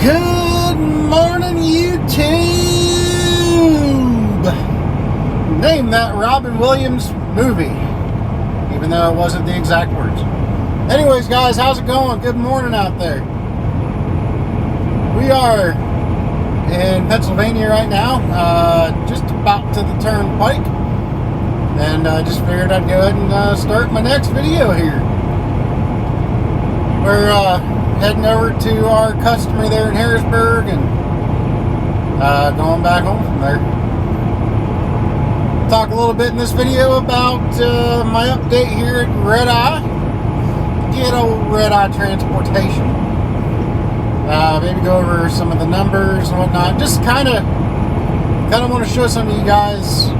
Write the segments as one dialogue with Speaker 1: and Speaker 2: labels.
Speaker 1: Good morning, YouTube! Name that Robin Williams movie, even though it wasn't the exact words. Anyways, guys, how's it going? Good morning out there. We are in Pennsylvania right now, just about to the turnpike, and I just figured I'd go ahead and start my next video here. We're heading over to our customer there in Harrisburg and going back home from there. Talk a little bit in this video about my update here at Redeye. Good old Redeye transportation. Maybe go over some of the numbers and whatnot. Just kind of want to show some of you guys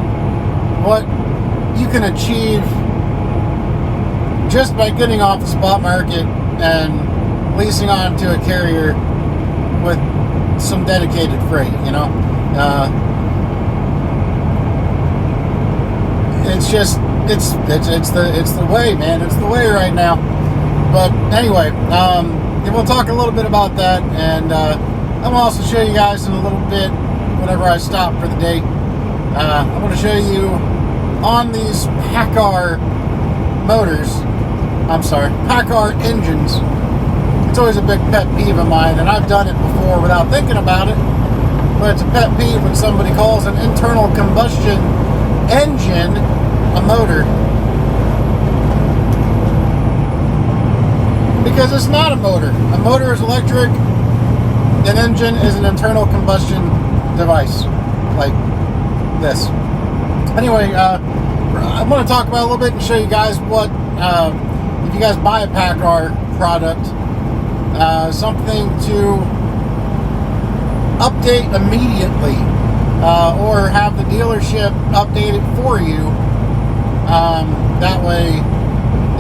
Speaker 1: what you can achieve just by getting off the spot market and leasing onto a carrier with some dedicated freight, you know. It's the way, man. It's the way right now. But anyway, we'll talk a little bit about that, and I'll also show you guys in a little bit whenever I stop for the day. I'm going to show you on these Paccar Paccar engines. It's always a big pet peeve of mine, and I've done it before without thinking about it, but it's a pet peeve when somebody calls an internal combustion engine a motor, because it's not a motor. A motor is electric, an engine is an internal combustion device, like this. Anyway, I want to talk about a little bit and show you guys what, if you guys buy a Paccar product, something to update immediately, or have the dealership update it for you. That way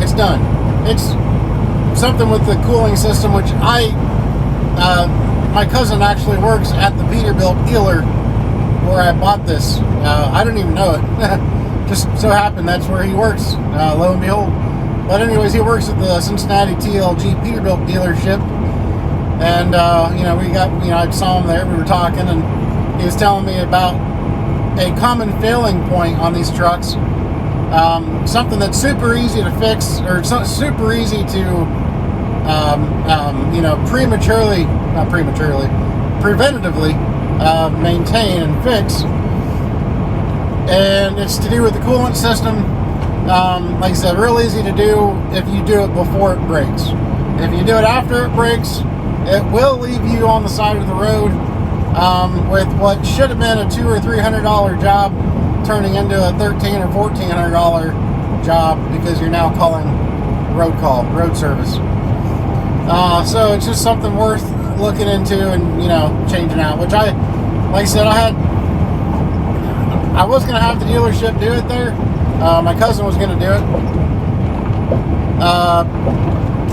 Speaker 1: it's done. It's something with the cooling system, which my cousin actually works at the Peterbilt dealer where I bought this. I didn't even know it. Just so happened that's where he works, lo and behold. But anyways, he works at the Cincinnati TLG Peterbilt dealership, and I saw him there. We were talking, and he was telling me about a common failing point on these trucks, something that's super easy to fix, or super easy to preventatively maintain and fix, and it's to do with the coolant system. Like I said, real easy to do if you do it before it breaks. If you do it after it breaks, it will leave you on the side of the road with what should have been a $200 or $300 job turning into a $1,300 or $1,400 job because you're now calling road service. So it's just something worth looking into and, changing out, which like I said, I was going to have the dealership do it there. My cousin was going to do it,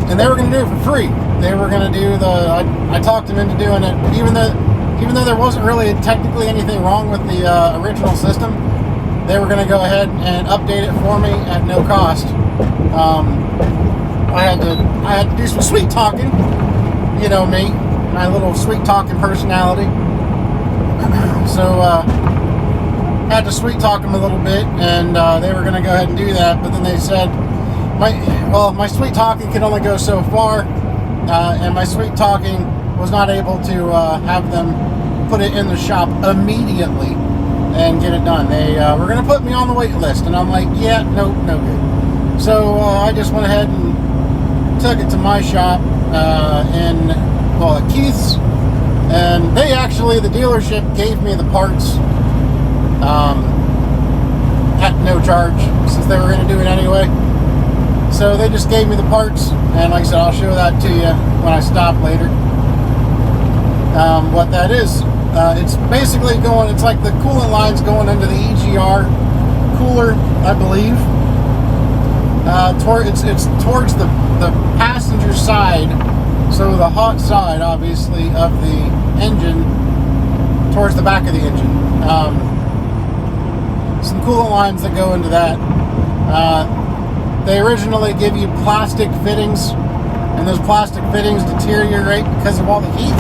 Speaker 1: and they were going to do it for free. They were going to do I talked them into doing it, even though there wasn't really technically anything wrong with the original system. They were going to go ahead and update it for me at no cost. I had to do some sweet talking, you know me, my little sweet talking personality. So had to sweet talk them a little bit, and they were going to go ahead and do that, but then they said my sweet talking can only go so far, and my sweet talking was not able to have them put it in the shop immediately and get it done. They were going to put me on the wait list, and I'm like, yeah, no good. So I just went ahead and took it to my shop at Keith's, and the dealership gave me the parts at no charge, since they were going to do it anyway. So they just gave me the parts, and like I said, I'll show that to you when I stop later. What that is, it's basically it's like the coolant lines going into the EGR cooler, I believe. It's towards the passenger side, so the hot side, obviously, of the engine, towards the back of the engine. Some coolant lines that go into that. They originally give you plastic fittings, and those plastic fittings deteriorate because of all the heat.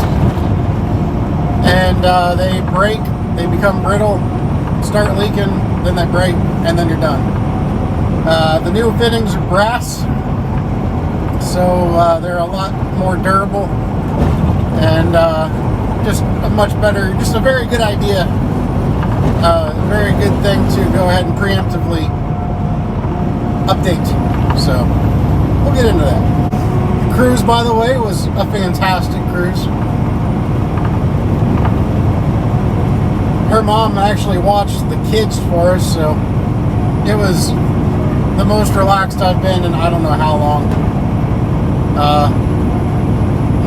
Speaker 1: and they break, they become brittle, start leaking, then they break, and then you're done. The new fittings are brass, so they're a lot more durable, and just a much better, just a very good idea, very good thing to go ahead and preemptively update. So we'll get into that. The cruise, by the way, was a fantastic cruise. Her mom actually watched the kids for us, so it was the most relaxed I've been in I don't know how long.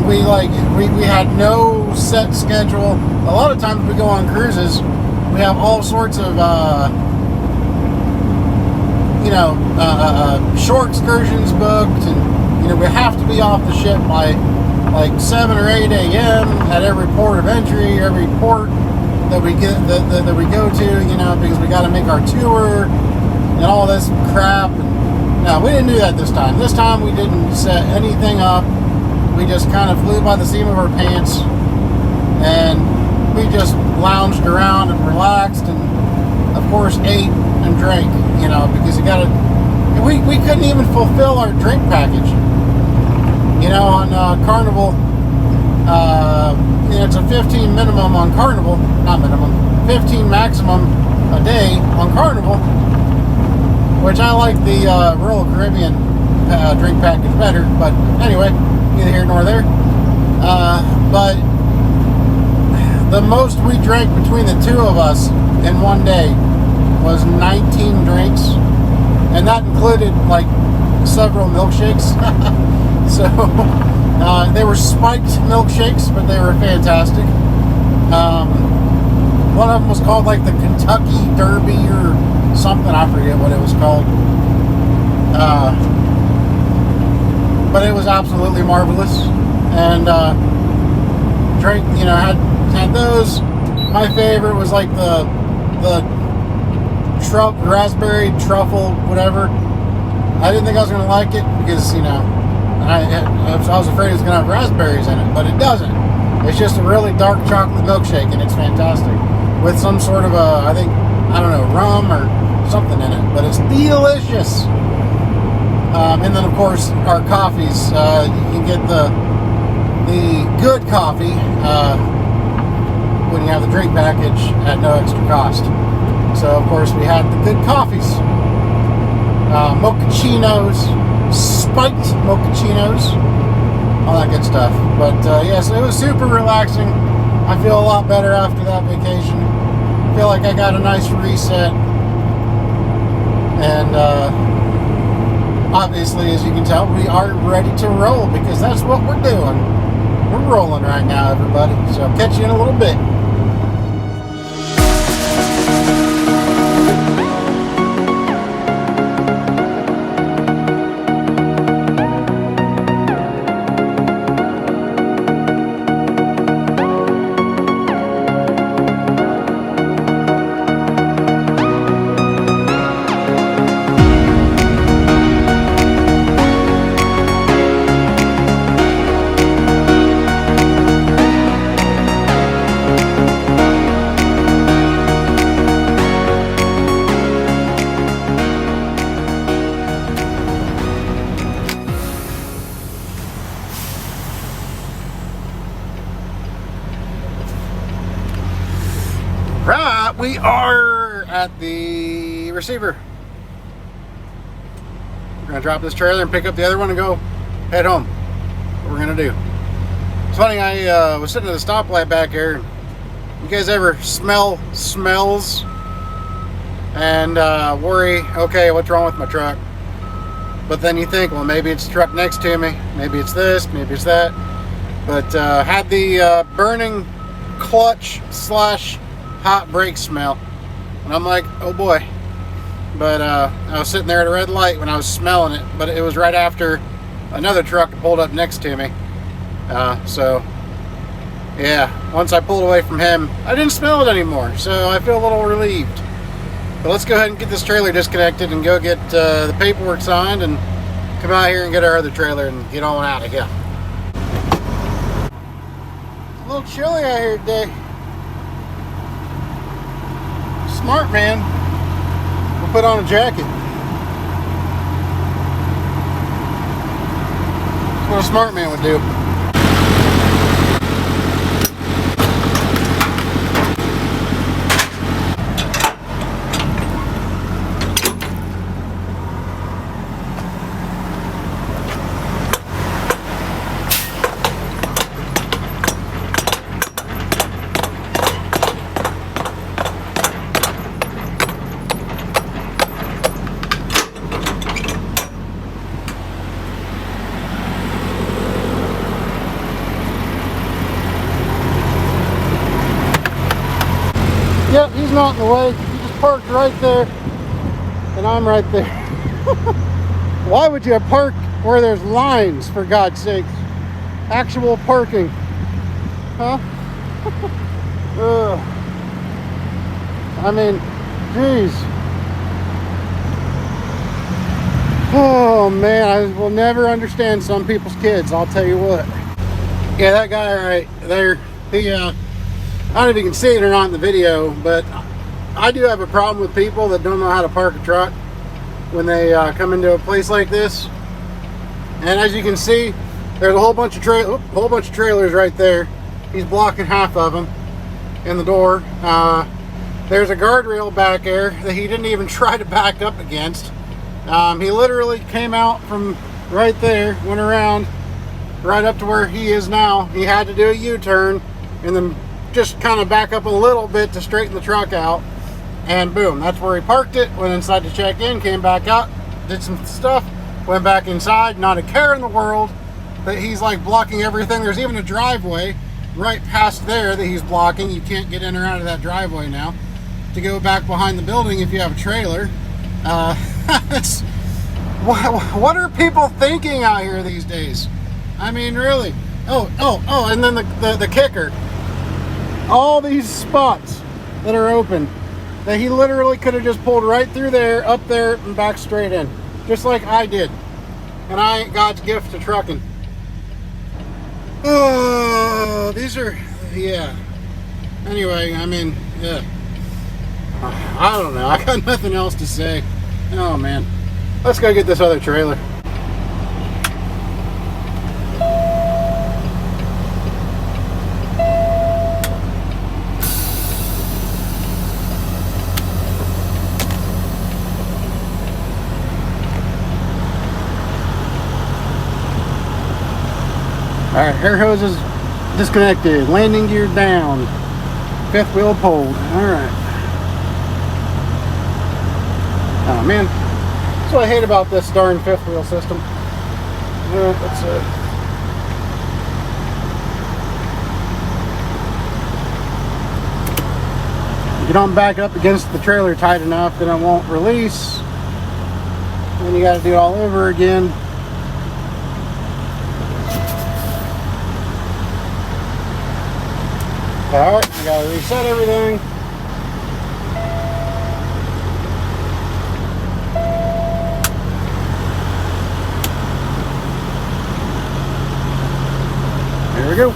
Speaker 1: We had no set schedule. A lot of times we go on cruises, we have all sorts of short excursions booked, and we have to be off the ship by like 7 or 8 a.m. at every port of entry, every port that we get that we go to, because we got to make our tour and all this crap. And no, we didn't do that this time. This time we didn't set anything up. We just kind of flew by the seam of our pants, and we just lounged around and relaxed, and of course ate and drank, because you gotta. We couldn't even fulfill our drink package. On Carnival, it's a 15 minimum on Carnival, not minimum, 15 maximum a day on Carnival, which I like the Royal Caribbean drink package better, but anyway, neither here nor there. But the most we drank between the two of us in one day was 19 drinks, and that included like several milkshakes. So they were spiked milkshakes, but they were fantastic. One of them was called like the Kentucky Derby or something. I forget what it was called. But it was absolutely marvelous. And drank, had those. My favorite was like the raspberry truffle, whatever. I didn't think I was going to like it because, I was afraid it was going to have raspberries in it, but it doesn't. It's just a really dark chocolate milkshake, and it's fantastic. With some sort of rum or something in it, but it's delicious. And then, of course, our coffees. You can get the good coffee when you have the drink package at no extra cost. So, of course, we had the good coffees. Mochachinos, spiked mochachinos, all that good stuff. But so it was super relaxing. I feel a lot better after that vacation. I feel like I got a nice reset. And obviously, as you can tell, we are ready to roll because that's what we're doing. We're rolling right now, everybody. So I'll catch you in a little bit. Right, we are at the receiver. We're gonna drop this trailer and pick up the other one and go head home. What we're gonna do. It's funny, I was sitting at the stoplight back here. You guys ever smell smells and worry, okay, what's wrong with my truck? But then you think, well, maybe it's the truck next to me, maybe it's this, maybe it's that. But had the burning clutch / hot brake smell, and I'm like, oh boy. But I was sitting there at a red light when I was smelling it, but it was right after another truck pulled up next to me. So yeah, once I pulled away from him, I didn't smell it anymore, so I feel a little relieved. But let's go ahead and get this trailer disconnected and go get the paperwork signed and come out here and get our other trailer and get on out of here. A little chilly out here today. Smart man will put on a jacket. That's what a smart man would do. Yep, he's not in the way. He just parked right there, and I'm right there. Why would you park where there's lines, for God's sakes? Actual parking. Huh? I mean, geez. Oh, man, I will never understand some people's kids, I'll tell you what. Yeah, that guy right there, he, I don't know if you can see it or not in the video, but I do have a problem with people that don't know how to park a truck when they come into a place like this. And as you can see, there's a whole bunch of trailers right there. He's blocking half of them in the door. There's a guardrail back there that he didn't even try to back up against. He literally came out from right there, went around right up to where he is now. He had to do a U-turn and then just kind of back up a little bit to straighten the truck out, and boom, that's where he parked it. Went inside to check in, came back out, did some stuff, went back inside. Not a care in the world that he's like blocking everything. There's even a driveway right past there that he's blocking. You can't get in or out of that driveway now to go back behind the building if you have a trailer. It's, what are people thinking out here these days? I mean, really. Oh, and then the kicker. All these spots that are open that he literally could have just pulled right through there, up there, and back straight in, just like I did. And I ain't God's gift to trucking. Oh, these are, yeah. Anyway, I mean, yeah. I don't know. I got nothing else to say. Oh, man. Let's go get this other trailer. Alright, air hose is disconnected. Landing gear down. Fifth wheel pulled. Alright. Oh man. That's what I hate about this darn fifth wheel system. Let's you don't back up against the trailer tight enough, then it won't release. Then you gotta do it all over again. Alright, I gotta reset everything. There we go.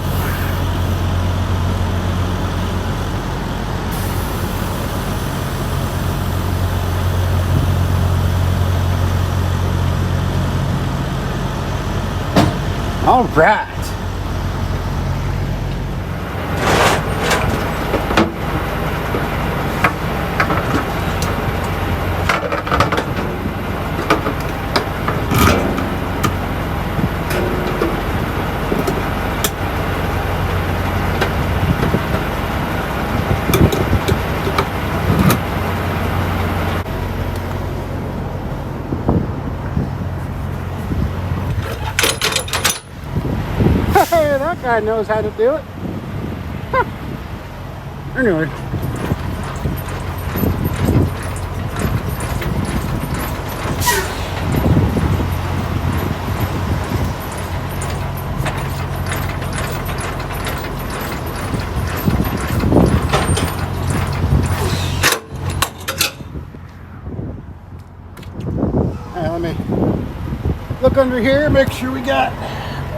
Speaker 1: All right. Hey, that guy knows how to do it. Huh. Anyway. Let me look under here, make sure we got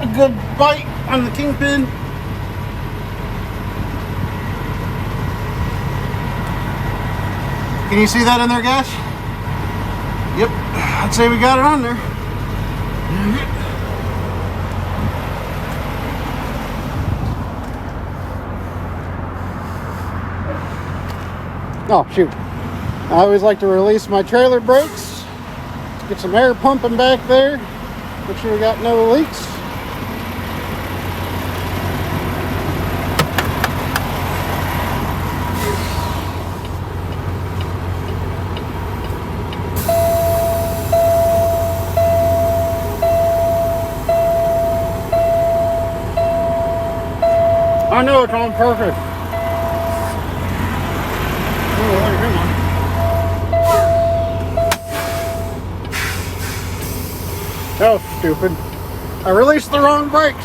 Speaker 1: a good bite on the kingpin. Can you see that in there, guys? Yep, I'd say we got it on there. Oh, shoot. I always like to release my trailer brakes. Get some air pumping back there. Make sure we got no leaks. I know it's on perfect. Oh, stupid. I released the wrong brakes.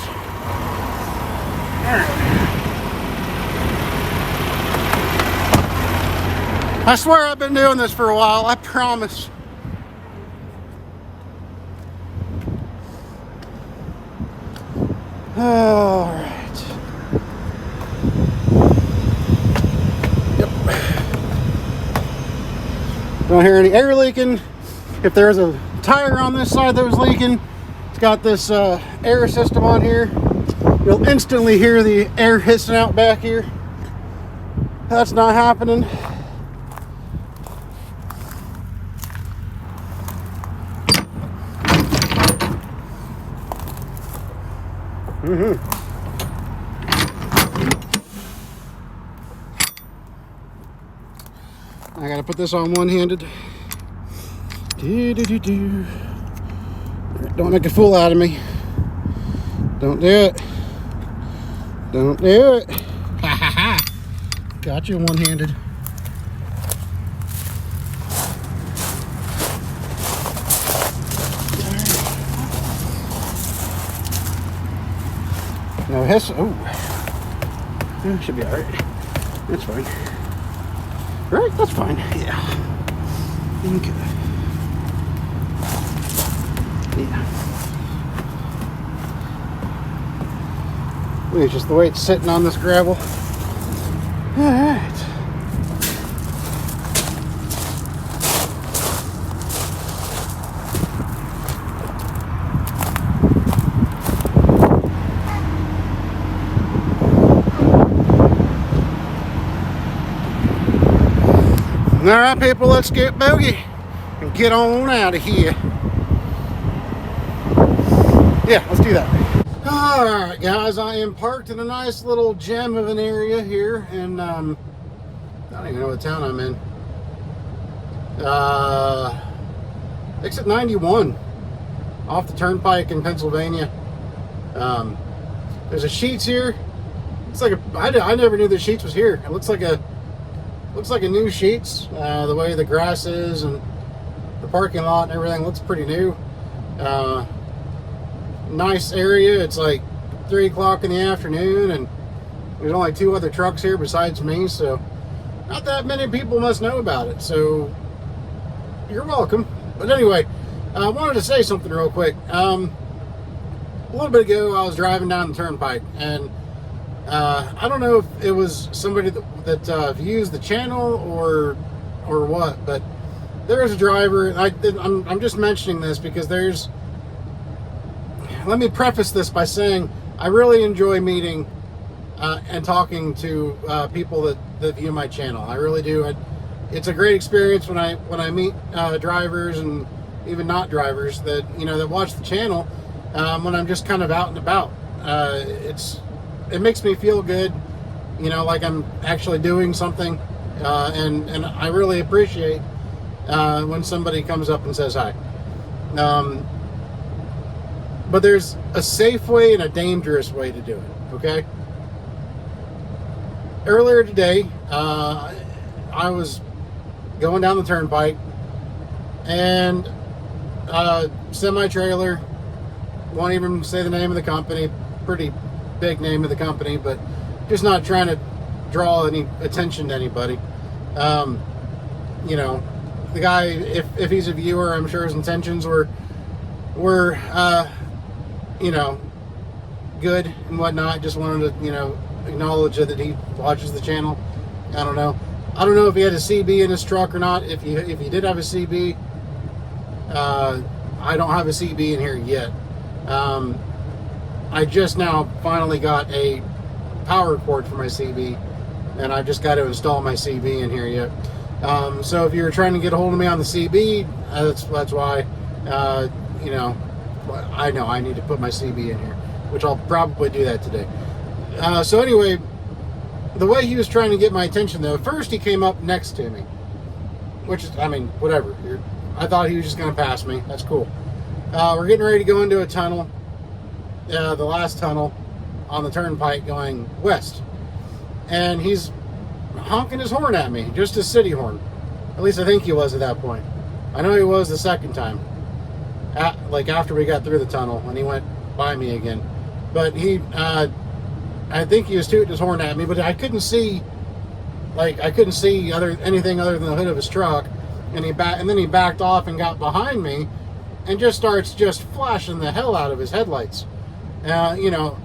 Speaker 1: I swear I've been doing this for a while, I promise. All right. Yep. Don't hear any air leaking. If there's a tire on this side that was leaking, it's got this air system on here. You'll instantly hear the air hissing out back here. That's not happening. I gotta put this on one-handed. Don't make a fool out of me. Don't do it. Don't do it. Ha ha ha. Got you one-handed. No hiss. Oh, should be all right. That's fine. Right? That's fine. Yeah. Okay. Yeah. It's just the way it's sitting on this gravel. All right. All right, people, let's get bogey and get on out of here. Yeah, let's do that. All right, guys, I am parked in a nice little gem of an area here, and I don't even know what town I'm in. Exit 91 off the turnpike in Pennsylvania. There's a Sheetz here. It's like I never knew the Sheetz was here. It looks like a new Sheetz. The way the grass is and the parking lot and everything looks pretty new. Nice area. It's like 3 o'clock in the afternoon, and there's only 2 other trucks here besides me, so not that many people must know about it. So you're welcome. But anyway, I wanted to say something real quick. A little bit ago, I was driving down the turnpike, and I don't know if it was somebody that views the channel or what, but there is a driver. I'm just mentioning this because let me preface this by saying I really enjoy meeting and talking to people that view my channel. I really do. It's a great experience when I meet drivers and even not drivers that that watch the channel when I'm just kind of out and about. It makes me feel good, like I'm actually doing something, and I really appreciate when somebody comes up and says hi. But there's a safe way and a dangerous way to do it, okay? Earlier today, I was going down the turnpike, and semi-trailer, won't even say the name of the company, pretty big name of the company, but just not trying to draw any attention to anybody. The guy, if he's a viewer, I'm sure his intentions were good and whatnot. Just wanted to, acknowledge that he watches the channel. I don't know. I don't know if he had a CB in his truck or not. If he did have a CB, I don't have a CB in here yet. I just now finally got a power cord for my CB, and I've just got to install my CB in here yet. So if you're trying to get a hold of me on the CB, that's why. You know, I know I need to put my CB in here, which I'll probably do that today. So anyway, the way he was trying to get my attention, though, first he came up next to me, which is, I mean, whatever. I thought he was just going to pass me. That's cool. We're getting ready to go into a tunnel, the last tunnel on the turnpike going west. And he's honking his horn at me, just his city horn. At least I think he was at that point. I know he was the second time. Like after we got through the tunnel and he went by me again. But he, I think he was tooting his horn at me, but I couldn't see, anything other than the hood of his truck. And then he backed off and got behind me and just starts just flashing the hell out of his headlights. You know,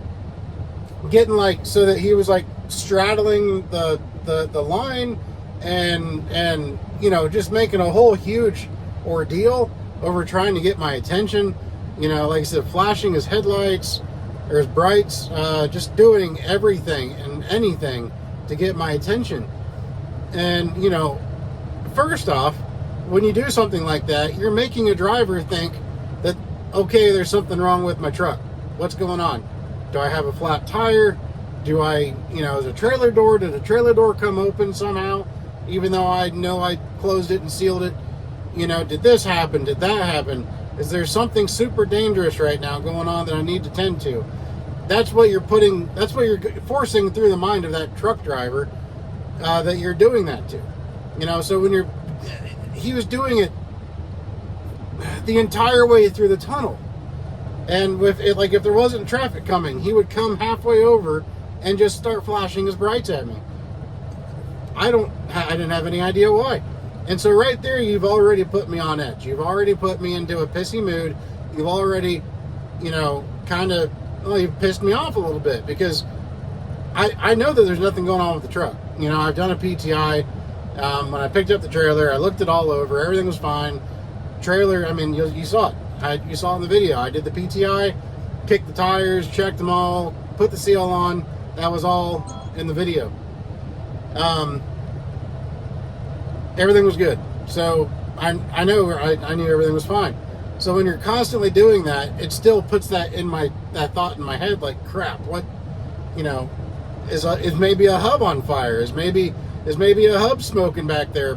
Speaker 1: getting like, so that he was like straddling the line and you know, just making a whole huge ordeal over trying to get my attention. You know, like I said, flashing his headlights or his brights, just doing everything and anything to get my attention. And, you know, first off, when you do something like that, you're making a driver think that, okay, there's something wrong with my truck. What's going on? Do I have a flat tire? Do I, you know, is a trailer door, did a trailer door come open somehow, even though I know I closed it and sealed it? You know, did this happen? Did that happen? Is there something super dangerous right now going on that I need to tend to? That's what you're forcing through the mind of that truck driver, that you're doing that to. You know, so when he was doing it the entire way through the tunnel. And with it, like if there wasn't traffic coming, he would come halfway over and just start flashing his brights at me. I didn't have any idea why. And so right there, you've already put me on edge. You've already put me into a pissy mood. You've already, you know, you've pissed me off a little bit, because I know that there's nothing going on with the truck. You know, I've done a PTI. When I picked up the trailer, I looked it all over. Everything was fine. Trailer, I mean, you saw it. You saw it in the video. I did the PTI, kicked the tires, checked them all, put the seal on. That was all in the video. Everything was good. So I knew everything was fine. So when you're constantly doing that, it still puts that thought in my head, like, crap, what, you know, is maybe a hub on fire? Is maybe a hub smoking back there?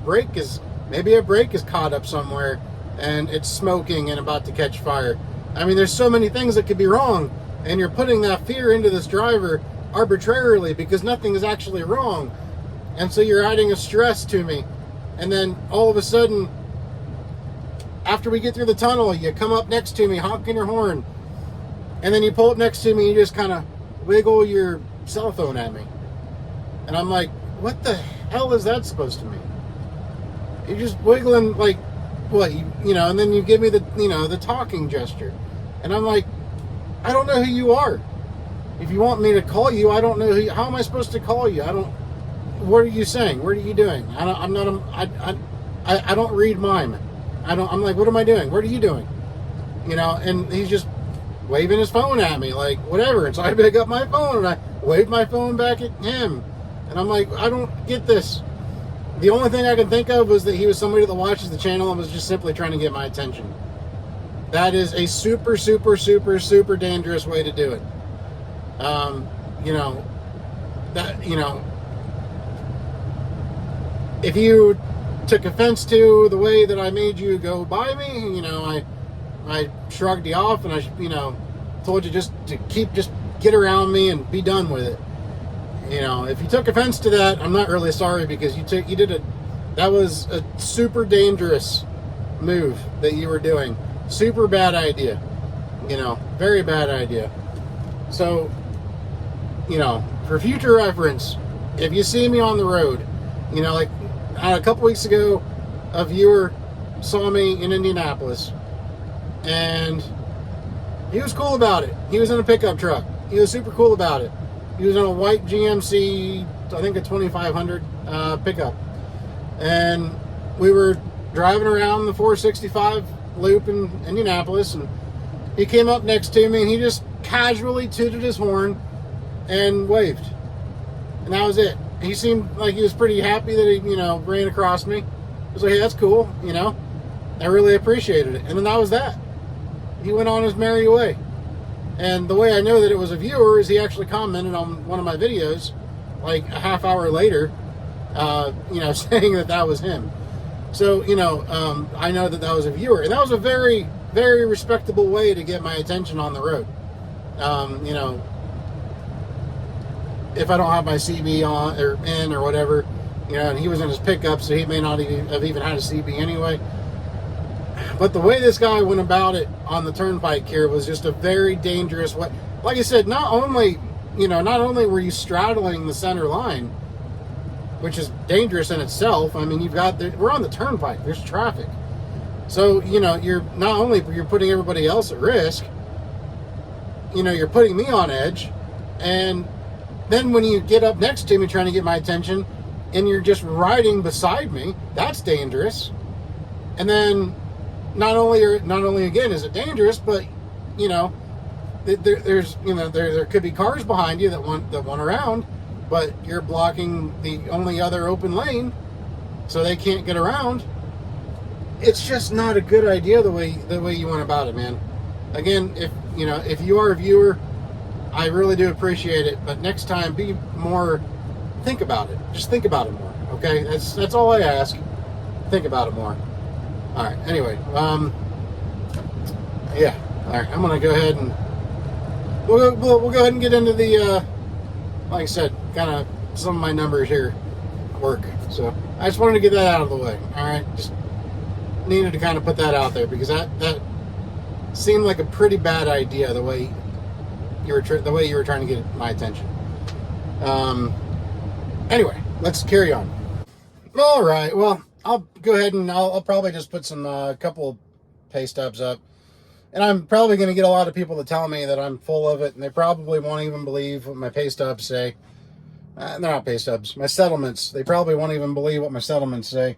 Speaker 1: Maybe a brake is caught up somewhere and it's smoking and about to catch fire. I mean, there's so many things that could be wrong, and you're putting that fear into this driver arbitrarily because nothing is actually wrong. And so you're adding a stress to me. And then all of a sudden, after we get through the tunnel, you come up next to me honking your horn, and then you pull up next to me and you just kind of wiggle your cell phone at me. And I'm like, what the hell is that supposed to mean? You're just wiggling, like, what, you know, and then you give me the talking gesture. And I'm like, I don't know who you are. If you want me to call you, I don't know how am I supposed to call you? What are you saying? What are you doing? I don't read mime. I'm like, what am I doing? What are you doing? You know, and he's just waving his phone at me, like, whatever. And so I pick up my phone and I wave my phone back at him. And I'm like, I don't get this. The only thing I can think of was that he was somebody that watches the channel and was just simply trying to get my attention. That is a super, super, super, super dangerous way to do it. If you took offense to the way that I made you go by me, you know, I shrugged you off and I told you just get around me and be done with it. You know, if you took offense to that, I'm not really sorry, because that was a super dangerous move that you were doing. Super bad idea. You know, very bad idea. So, you know, for future reference, if you see me on the road, you know, like a couple weeks ago, a viewer saw me in Indianapolis, and he was cool about it. He was in a pickup truck. He was super cool about it. He was in a white GMC, I think a 2500 pickup. and we were driving around the 465 loop in Indianapolis, and he came up next to me, and he just casually tooted his horn and waved, and that was it. He seemed like he was pretty happy that he, ran across me. I was like, hey, that's cool, I really appreciated it. And then that was that. He went on his merry way. And the way I know that it was a viewer is he actually commented on one of my videos like a half hour later, saying that was him. So, I know that was a viewer. And that was a very, very respectable way to get my attention on the road. If I don't have my CB on or in or whatever, and he was in his pickup, so he may not have even had a CB anyway. But the way this guy went about it on the turnpike here was just a very dangerous way. Like I said, not only were you straddling the center line, which is dangerous in itself. I mean, we're on the turnpike. There's traffic. So, you're not only you're putting everybody else at risk, you're putting me on edge. And then when you get up next to me trying to get my attention and you're just riding beside me, that's dangerous. And then not only again is it dangerous, but there could be cars behind you that want around, but you're blocking the only other open lane, so they can't get around. It's just not a good idea the way you went about it, man. Again, if you are a viewer, I really do appreciate it, but next time think about it. Just think about it more, okay? That's all I ask. Think about it more. All right. Anyway, yeah. All right. I'm gonna go ahead and we'll go ahead and get into the like I said, kind of some of my numbers here work. So I just wanted to get that out of the way. All right. Just needed to kind of put that out there because that seemed like a pretty bad idea the way you were trying to get my attention. Anyway, let's carry on. All right. Well, I'll go ahead and I'll probably just put some couple pay stubs up, and I'm probably going to get a lot of people to tell me that I'm full of it, and they probably won't even believe what my pay stubs say. They're not pay stubs, my settlements. They probably won't even believe what my settlements say.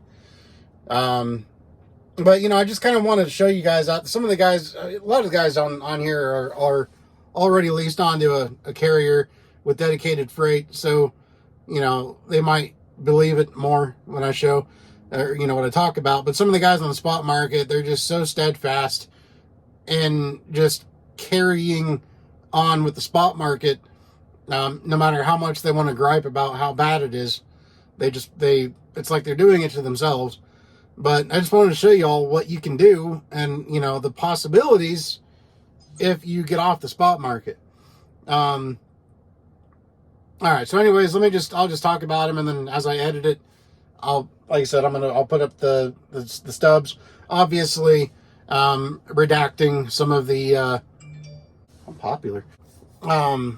Speaker 1: But I just kind of wanted to show you guys out. Some of the guys, a lot of the guys on here are already leased onto a carrier with dedicated freight, so they might believe it more when I show. Or, what I talk about. But some of the guys on the spot market, they're just so steadfast and just carrying on with the spot market. No matter how much they want to gripe about how bad it is, it's like they're doing it to themselves. But I just wanted to show you all what you can do and, the possibilities if you get off the spot market. All right. So anyways, I'll just talk about them. And then as I edit it, like I said, I'll put up the stubs. Obviously, redacting some of the, I'm popular. Where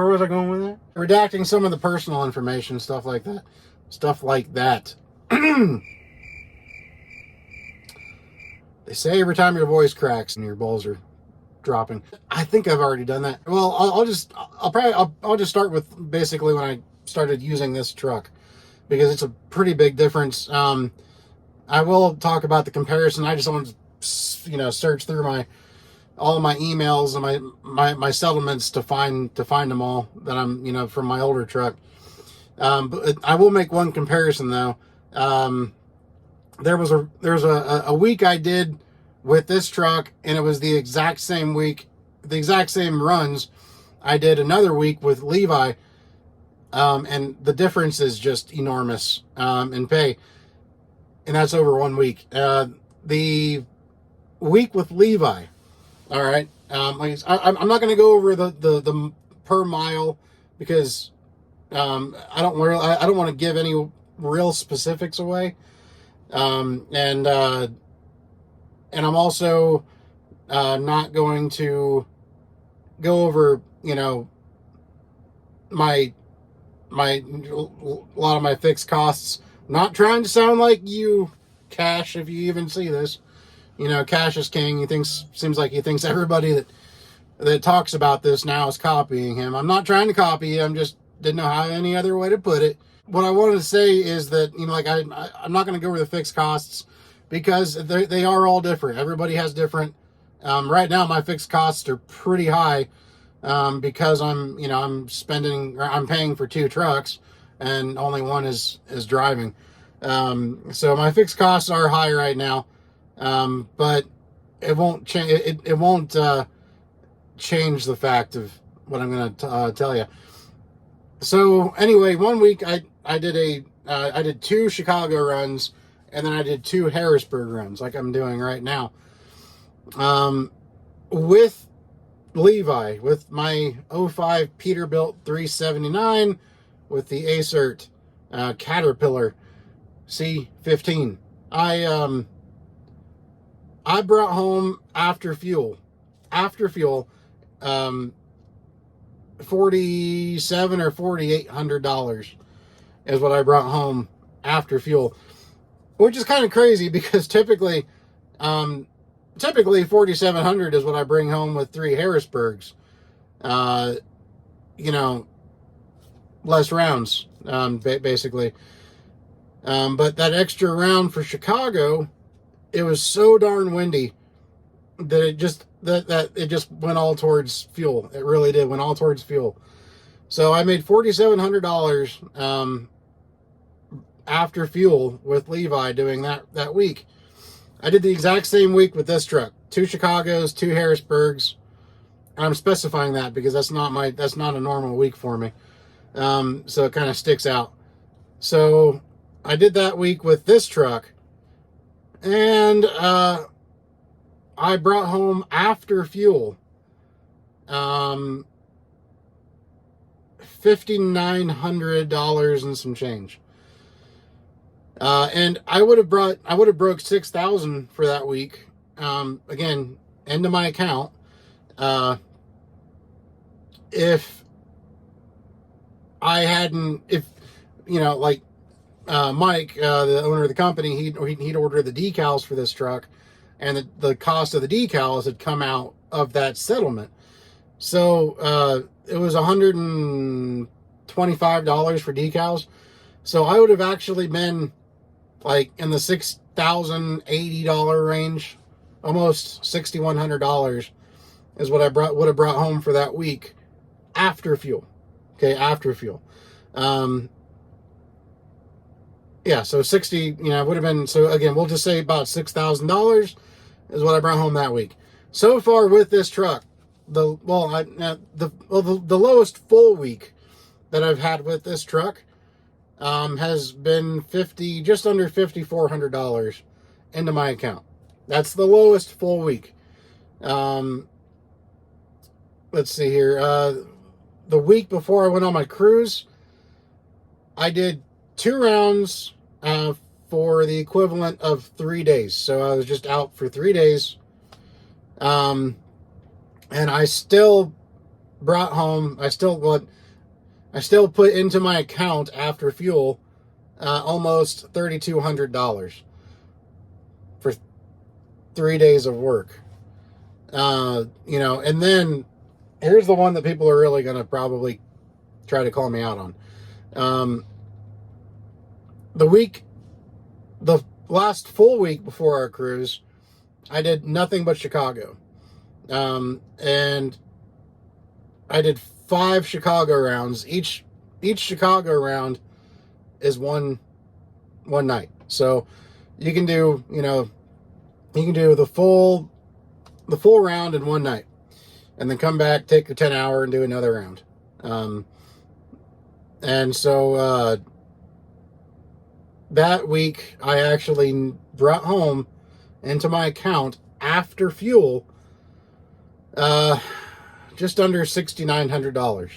Speaker 1: was I going with that? Redacting some of the personal information, stuff like that. They say every time your voice cracks and your balls are dropping. I think I've already done that. Well, I'll just start with basically when I started using this truck, because it's a pretty big difference. I will talk about the comparison. I just want to, search through all of my emails and my settlements to find them all that I'm, from my older truck. But I will make one comparison though. There was a week I did with this truck, and it was the exact same week, the exact same runs I did another week with Levi. And the difference is just enormous in pay, and that's over 1 week. The week with Levi, all right. I'm not going to go over the per mile because I don't want to give any real specifics away, and I'm also not going to go over a lot of my fixed costs. Not trying to sound like you, Cash, if you even see this. Cash is king. Seems like he thinks everybody that talks about this now is copying him. I'm not trying to copy you. I'm just didn't know how any other way to put it. what I wanted to say is that, you know, like I'm not going to go over the fixed costs because they are all different. Everybody has different. Right now, my fixed costs are pretty high because I'm paying for 2 trucks and only one is driving. So my fixed costs are high right now, but it won't change. It won't change the fact of what I'm going to tell you. So anyway, one week I did 2 Chicago runs, and then I did 2 Harrisburg runs, like I'm doing right now. With Levi, with my 05 Peterbilt 379, with the Acert Caterpillar C15. I brought home after fuel, $4,700 or $4,800 is what I brought home after fuel, which is kind of crazy because typically $4,700 is what I bring home with 3 Harrisburgs. Less rounds, basically. But that extra round for Chicago, it was so darn windy that it just went all towards fuel. It really did, went all towards fuel. So I made $4,700 after fuel with Levi doing that week. I did the exact same week with this truck. 2 Chicagos, 2 Harrisburgs. I'm specifying that because that's not a normal week for me. So it kind of sticks out. So I did that week with this truck, and I brought home after fuel $5,900 and some change. And I would have broke $6,000 for that week. Again, into my account. If I hadn't, Mike, the owner of the company, he'd ordered the decals for this truck, and the cost of the decals had come out of that settlement. So it was $125 for decals. So I would have actually been like in the $6,080 range, almost $6,100 is what I would have brought home for that week after fuel. Okay, after fuel. Yeah, so 60, would have been, so again, we'll just say about $6,000 is what I brought home that week. So far with this truck, the lowest full week that I've had with this truck has been just under $5,400 into my account. That's the lowest full week. Let's see here. The week before I went on my cruise, I did 2 rounds for the equivalent of 3 days. So I was just out for 3 days. And I still brought home, I still put into my account after fuel almost $3,200 for 3 days of work. And then here's the one that people are really going to probably try to call me out on. The last full week before our cruise, I did nothing but Chicago. And I did 5 Chicago rounds. Each Chicago round is one night. So you can do, the full round in one night, and then come back, take the 10-hour and do another round. And so that week I actually brought home into my account after fuel just under $6,900.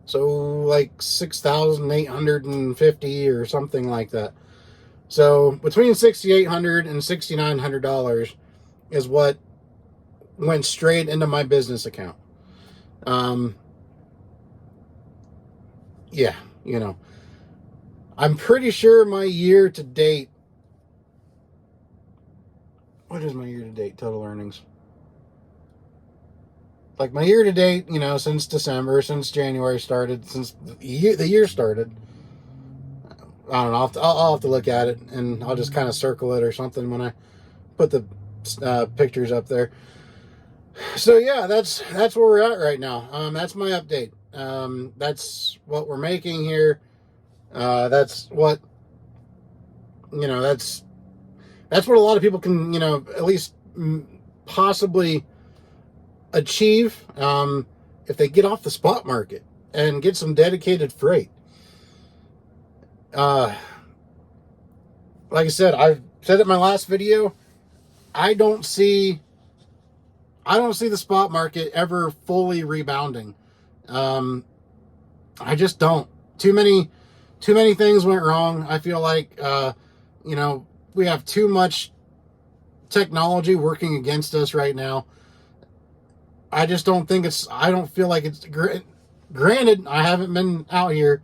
Speaker 1: So like $6,850 or something like that. So between $6,800 and $6,900 is what went straight into my business account. Yeah, I'm pretty sure my year to date, what is my year to date total earnings? Like my year to date, since December, since January started, since the year started, I don't know. I'll have to look at it, and I'll just kind of circle it or something when I put the pictures up there. So yeah, that's where we're at right now. That's my update. That's what we're making here. That's what, that's what a lot of people can, at least possibly achieve if they get off the spot market and get some dedicated freight. Like I said, I said it in my last video, I don't see the spot market ever fully rebounding. I just don't. Too many things went wrong. I feel like, we have too much technology working against us right now. I just don't think I don't feel like it's, granted, I haven't been out here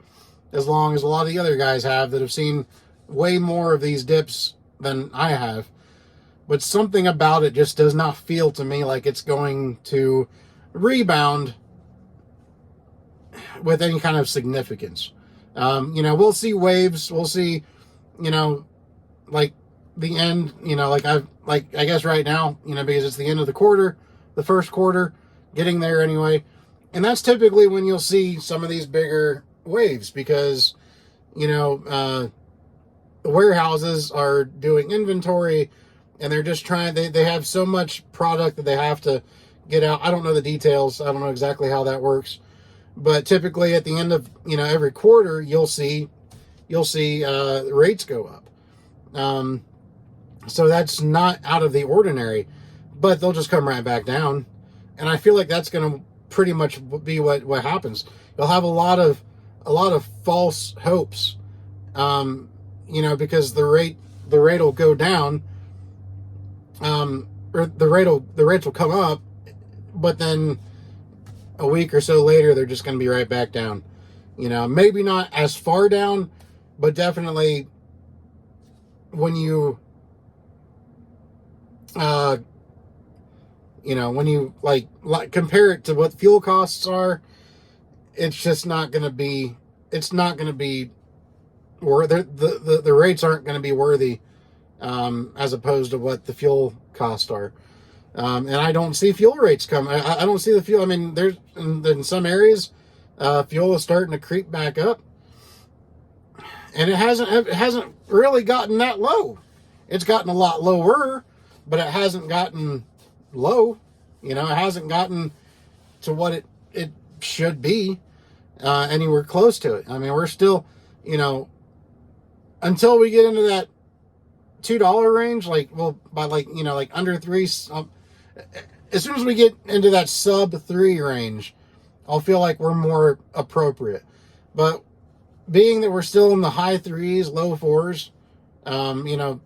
Speaker 1: as long as a lot of the other guys have that have seen way more of these dips than I have. But something about it just does not feel to me like it's going to rebound with any kind of significance. We'll see waves. We'll see, like the end, I guess right now, because it's the end of the quarter, the first quarter, getting there anyway. And that's typically when you'll see some of these bigger waves because, the warehouses are doing inventory and they're just trying, they have so much product that they have to get out. I don't know the details. I don't know exactly how that works. But typically at the end of, every quarter, you'll see rates go up. So that's not out of the ordinary, but they'll just come right back down. And I feel like that's going to pretty much be what happens. You'll have a lot of false hopes, because the rate will go down, or the rates will come up, but then a week or so later, they're just going to be right back down. Maybe not as far down, but definitely when you, when you like compare it to what fuel costs are, it's just not going to be, or the rates aren't going to be worthy, as opposed to what the fuel costs are. And I don't see fuel rates come. I don't see the fuel. I mean, there's in some areas, fuel is starting to creep back up, and it hasn't really gotten that low. It's gotten a lot lower, but it hasn't gotten low. It hasn't gotten to what it should be, anywhere close to it. I mean, we're still, until we get into that $2 range, by under $3. As soon as we get into that sub $3 range, I'll feel like we're more appropriate. But being that we're still in the high $3s, low $4s,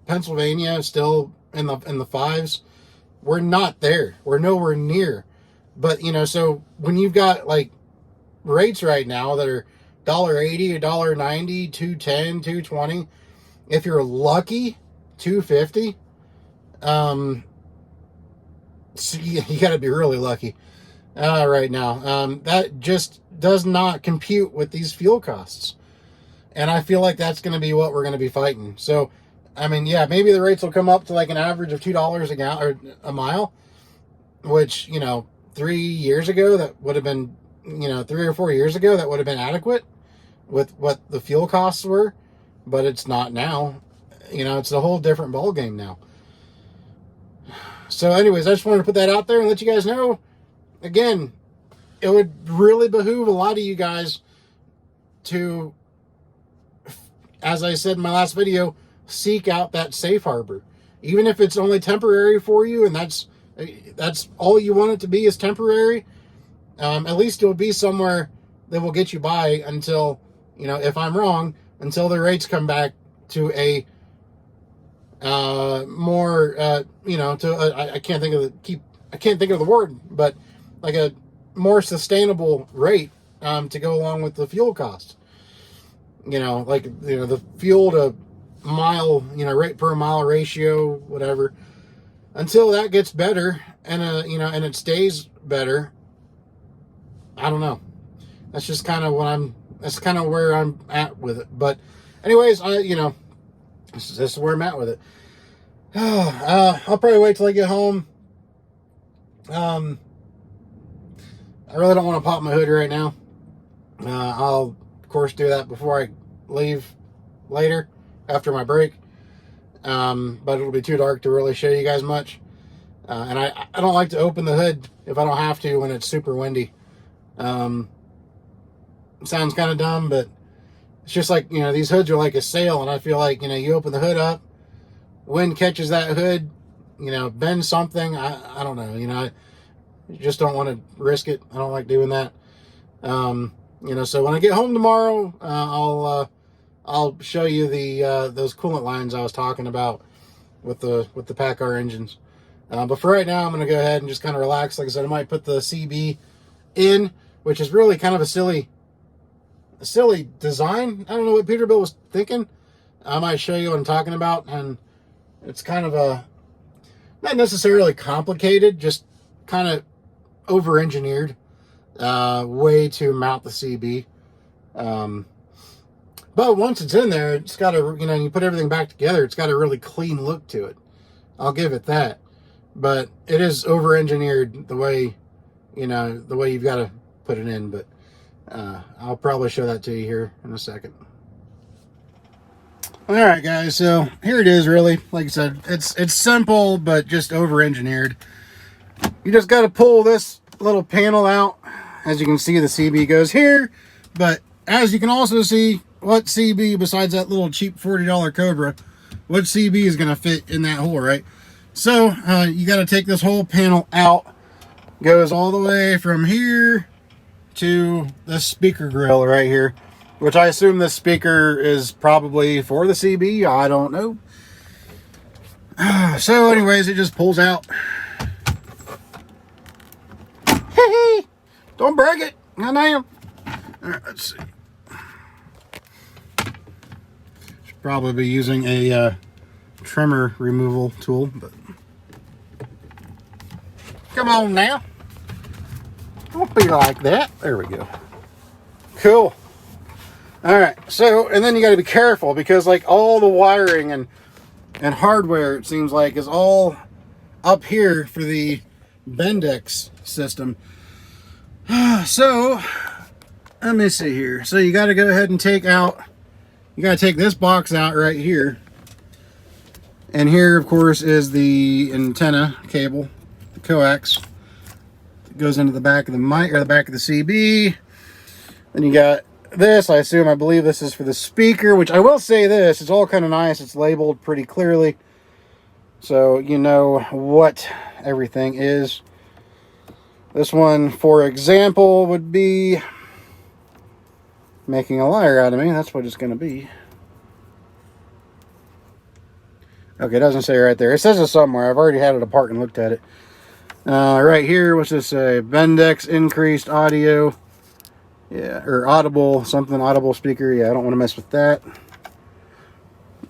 Speaker 1: Pennsylvania is still in the $5s. We're not there. We're nowhere near. But so when you've got like rates right now that are $1.80, $1.90, $2.10, $2.20, if you're lucky, $2.50. So you got to be really lucky right now. That just does not compute with these fuel costs, and I feel like that's going to be what we're going to be fighting. So, I mean, yeah, maybe the rates will come up to like an average of $2 a gallon or a mile, which 3 years ago that would have been 3 or 4 years ago that would have been adequate with what the fuel costs were, but it's not now. It's a whole different ballgame now. So anyways, I just wanted to put that out there and let you guys know. Again, it would really behoove a lot of you guys to, as I said in my last video, seek out that safe harbor. Even if it's only temporary for you and that's all you want it to be is temporary, at least you'll be somewhere that will get you by until, if I'm wrong, until the rates come back to a more, I can't think of the word, but like a more sustainable rate, to go along with the fuel cost. The fuel to mile, rate per mile ratio, whatever. Until that gets better and and it stays better, I don't know. That's just kind of where I'm at with it. But anyways, you know, this is where I'm at with it. I'll probably wait till I get home. I really don't want to pop my hood right now. I'll, of course, do that before I leave later, after my break. But it'll be too dark to really show you guys much. And I don't like to open the hood if I don't have to when it's super windy. It sounds kind of dumb, but it's just like, you know, these hoods are like a sail, and I feel like, you know, you open the hood up, wind catches that hood, you know, bends something. I don't know, you know, I just don't want to risk it. I don't like doing that. You know, so when I get home tomorrow, I'll show you the those coolant lines I was talking about with the Paccar engines. But for right now, I'm going to go ahead and just kind of relax. Like I said, I might put the CB in, which is really kind of a silly design. I don't know what Peterbilt was thinking. I might show you what I'm talking about, and it's kind of a, not necessarily complicated, just kind of over-engineered way to mount the CB. But once it's in there, it's got a, you know, you put everything back together, it's got a really clean look to it. I'll give it that. But it is over-engineered the way, you know, the way you've got to put it in. But I'll probably show that to you here in a second. All right, guys, so here it is, really. Like I said, it's simple, but just over-engineered. You just got to pull this little panel out. As you can see, the CB goes here. But as you can also see, what CB, besides that little cheap $40 Cobra, what CB is going to fit in that hole, right? So you got to take this whole panel out. Goes all the way from here to the speaker grill right here, which I assume this speaker is probably for the CB. I don't know. So anyways, it just pulls out. Hey, don't break it. I know. All right, let's see. Should probably be using a trimmer removal tool, but come on now. Don't be like that. There we go. Cool. All right. So, and then you got to be careful because like all the wiring and hardware, it seems like, is all up here for the Bendix system. So, let me see here. So you got to go ahead and take out, you got to take this box out right here. And here, of course, is the antenna cable, the coax. It goes into the back of the mic, or the back of the CB. Then you got this. I believe this is for the speaker, which I will say this, it's all kind of nice. It's labeled pretty clearly, so you know what everything is. This one, for example, would be making a liar out of me. That's what it's going to be. Okay, it doesn't say right there. It says it somewhere. I've already had it apart and looked at it. Right here, what's this say? Bendix increased audio. Yeah, or audible, something audible speaker. Yeah, I don't want to mess with that.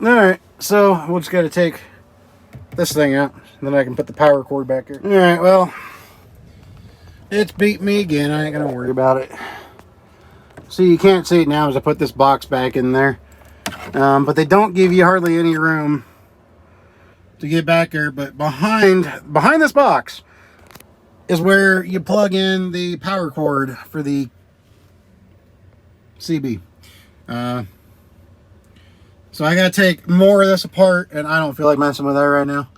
Speaker 1: Alright, so we'll just got to take this thing out. And then I can put the power cord back here. Alright, well, it's beat me again. I ain't going to worry about it. See, you can't see it now as I put this box back in there. But they don't give you hardly any room to get back there. But behind this box is where you plug in the power cord for the CB. So I gotta take more of this apart, and I don't feel like messing with that right now.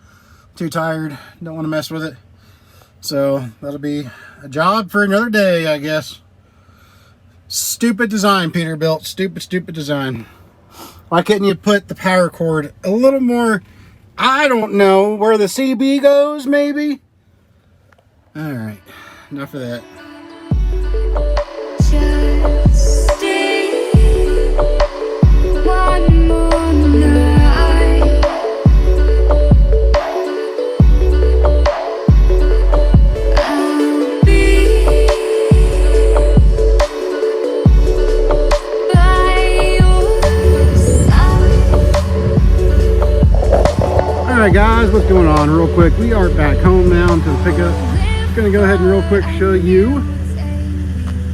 Speaker 1: Too tired, don't want to mess with it. So that'll be a job for another day, I guess. Stupid design, Peterbilt. Stupid design. Why couldn't you put the power cord a little more, I don't know, where the CB goes, maybe? Alright, enough of that. Alright guys, what's going on? Real quick, we are back home now to the pickup. Just gonna go ahead and real quick show you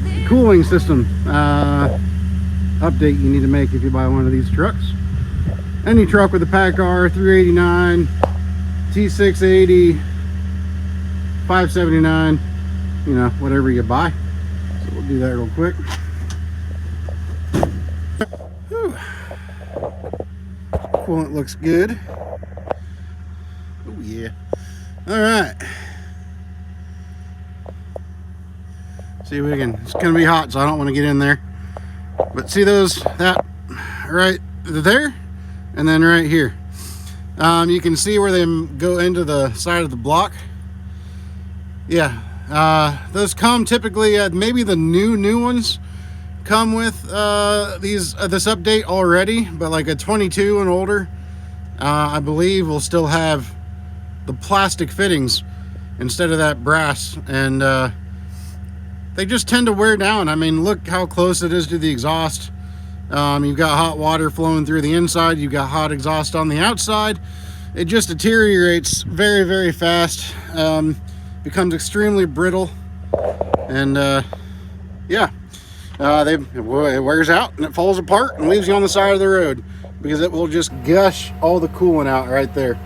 Speaker 1: the cooling system. update you need to make if you buy one of these trucks. Any truck with a Paccar, 389, T680, 579, you know, whatever you buy. So we'll do that real quick. Whew. Coolant looks good. Oh yeah. All right. See if we can. It's gonna be hot, so I don't want to get in there. But see those, that right there, and then right here. You can see where they go into the side of the block. Yeah, those come typically. Maybe the new ones come with this update already, but like a 22 and older, I believe will still have the plastic fittings instead of that brass, and they just tend to wear down. I mean, look how close it is to the exhaust. You've got hot water flowing through the inside, you've got hot exhaust on the outside. It just deteriorates very, very fast, becomes extremely brittle, and yeah, it wears out and it falls apart and leaves you on the side of the road because it will just gush all the coolant out right there.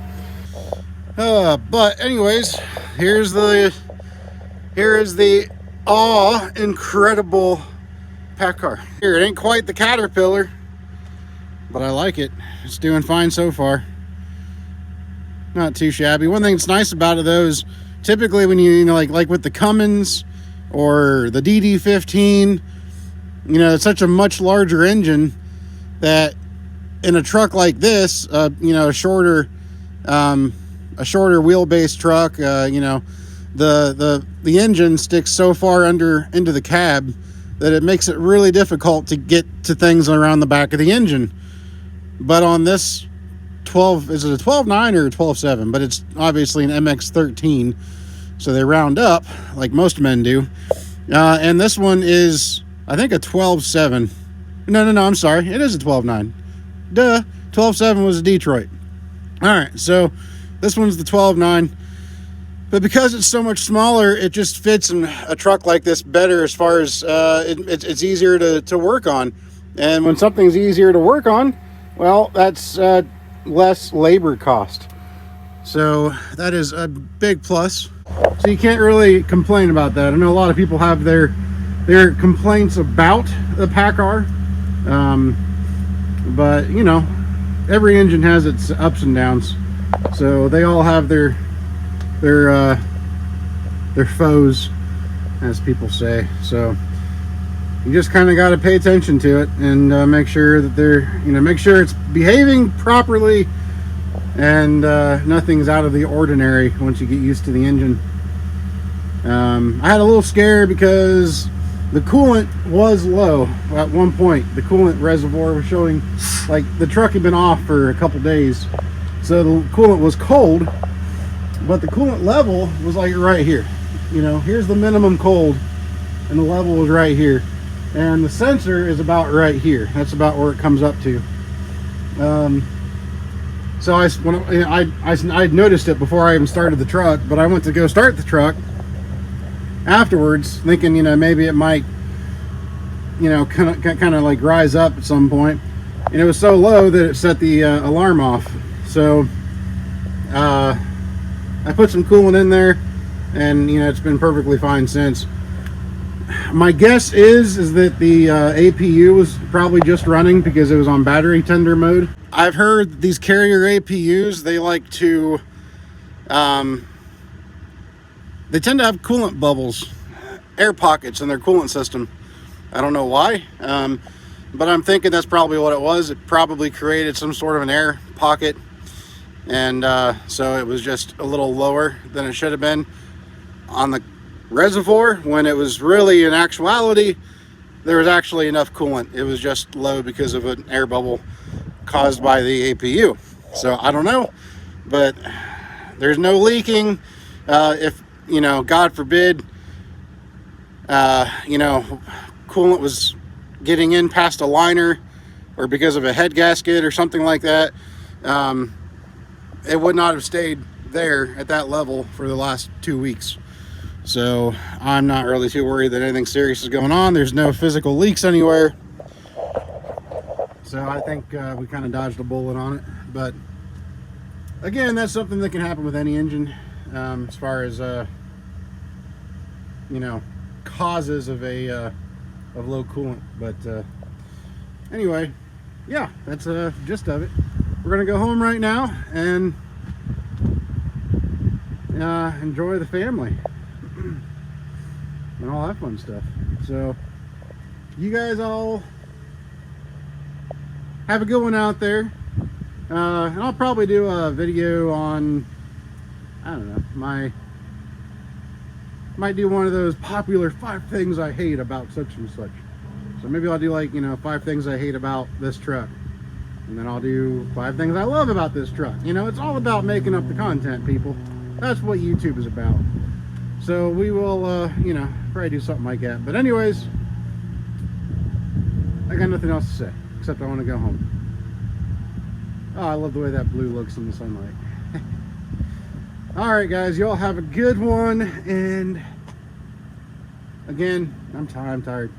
Speaker 1: But anyways, here is the incredible Paccar. Here, it ain't quite the Caterpillar, but I like it. It's doing fine so far. Not too shabby. One thing that's nice about it though is typically when you know, like with the Cummins or the DD15, you know, it's such a much larger engine that in a truck like this, you know, a shorter wheelbase truck, you know, the engine sticks so far into the cab that it makes it really difficult to get to things around the back of the engine. But on this 12, is it a 12.9 or a 12.7? But it's obviously an MX-13, so they round up like most men do. And this one is, I think, a 12.7. No, I'm sorry, it is a 12.9. Duh, 12.7 was a Detroit. All right, so this one's the 12.9. But because it's so much smaller, it just fits in a truck like this better as far as it's easier to work on. And when something's easier to work on, well, that's less labor cost. So that is a big plus. So you can't really complain about that. I know a lot of people have their complaints about the Paccar. But, you know, every engine has its ups and downs. So they all have their foes, as people say. So you just kind of got to pay attention to it and make sure that make sure it's behaving properly and nothing's out of the ordinary once you get used to the engine. I had a little scare because the coolant was low at one point. The coolant reservoir was showing like the truck had been off for a couple days, so the coolant was cold, but the coolant level was like right here. You know, here's the minimum cold and the level was right here, and the sensor is about right here. That's about where it comes up to. So I noticed it before I even started the truck, but I went to go start the truck afterwards thinking, you know, maybe it might, you know, kind of like rise up at some point, and it was so low that it set the alarm off. So I put some coolant in there, and you know, it's been perfectly fine since. My guess is that the APU was probably just running because it was on battery tender mode. I've heard these carrier APUs, they like to they tend to have coolant bubbles, air pockets in their coolant system. I don't know why, but I'm thinking that's probably what it was. It probably created some sort of an air pocket, and so it was just a little lower than it should have been on the reservoir, when it was really, in actuality, there was actually enough coolant. It was just low because of an air bubble caused by the APU. So I don't know, but there's no leaking. If, you know, God forbid, you know, coolant was getting in past a liner or because of a head gasket or something like that, it would not have stayed there at that level for the last 2 weeks. So I'm not really too worried that anything serious is going on. There's no physical leaks anywhere. So I think we kind of dodged a bullet on it. But again, that's something that can happen with any engine, as far as you know, causes of low coolant. But anyway, yeah, that's the gist of it. We're gonna go home right now and enjoy the family and all that fun stuff. So you guys all have a good one out there, and I'll probably do a video on, I don't know, might do one of those popular 5 things I hate about such and such. So maybe I'll do, like, you know, 5 things I hate about this truck, and then I'll do 5 things I love about this truck. You know, it's all about making up the content, people. That's what YouTube is about. So we will, you know, probably do something like that. But anyways, I got nothing else to say, except I want to go home. Oh, I love the way that blue looks in the sunlight. All right, guys, y'all have a good one. And again, I'm tired.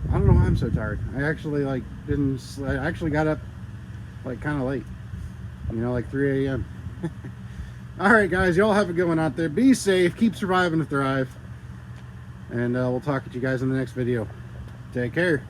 Speaker 1: I don't know why I'm so tired. I actually I actually got up like kind of late, you know, like 3 a.m. All right, guys, y'all have a good one out there. Be safe, keep surviving to thrive, and we'll talk to you guys in the next video. Take care.